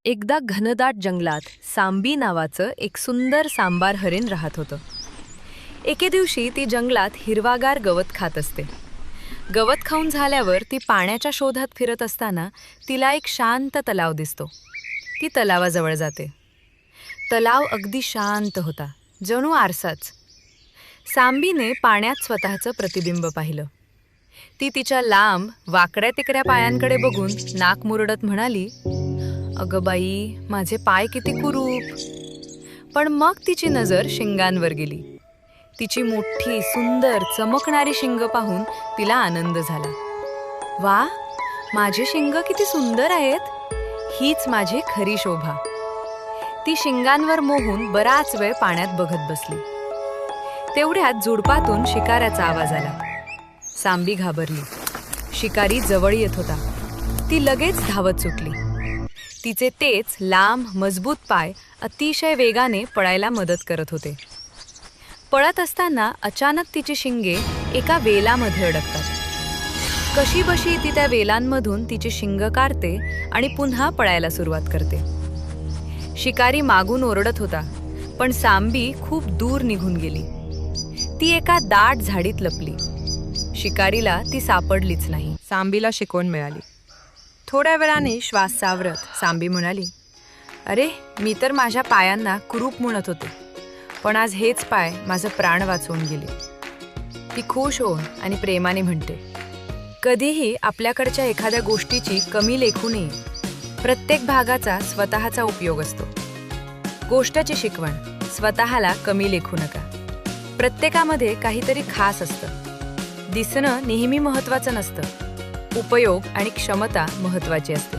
एकदा घनदाट जंगलात सांबी नावाचं एक सुंदर सांबार हरिण राहत होतं. एके दिवशी ती जंगलात हिरवागार गवत खात असते. गवत खाऊन झाल्यावर ती पाण्याच्या शोधात फिरत असताना तिला एक शांत तलाव दिसतो. ती तलावाजवळ जाते. तलाव अगदी शांत होता, जणू आरसाच. सांबीने पाण्यात स्वतःचं प्रतिबिंब पाहिलं. ती तिच्या लांब वाकड्या तिकड्या पायांकडे बघून नाक मुरडत म्हणाली, "अगं बाई, माझे पाय किती कुरूप." पण मग तिची नजर शिंगांवर गेली. तिची मोठी सुंदर चमकणारी शिंग पाहून तिला आनंद झाला. "वा, माझे शिंग किती सुंदर आहेत. हीच माझी खरी शोभा." ती शिंगांवर मोहून बराच वेळ पाण्यात बघत बसली. तेवढ्यात झुडपातून शिकाऱ्याचा आवाज आला. सांबी घाबरली. शिकारी जवळ येत होता. ती लगेच धावत सुटली. तिचे तेच लांब मजबूत पाय अतिशय वेगाने पळायला मदत करत होते. पळत असताना अचानक तिची शिंगे एका वेलामध्ये अडकतात. कशीबशी ती त्या वेलांमधून तिची शिंग काढते आणि पुन्हा पळायला सुरुवात करते. शिकारी मागून ओरडत होता, पण सांबी खूप दूर निघून गेली. ती एका दाट झाडीत लपली. शिकारीला ती सापडलीच नाही. सांबीला शिकवण मिळाली. थोड्या वेळाने श्वास सावरत सांबी म्हणाली, "अरे, मी तर माझ्या पायांना कुरूप म्हणत होते, पण आज हेच पाय माझं प्राण वाचवून गेले." ती खुश होऊन आणि प्रेमाने म्हणते, "कधीही आपल्याकडच्या एखाद्या गोष्टीची कमी लेखू नये. प्रत्येक भागाचा स्वतःचा उपयोग असतो." गोष्टची शिकवण: स्वतःला कमी लेखू नका. प्रत्येकामध्ये काहीतरी खास असतं. दिसणं नेहमी महत्त्वाचं नसतं. उपयोग आणि क्षमता महत्त्वाची असते.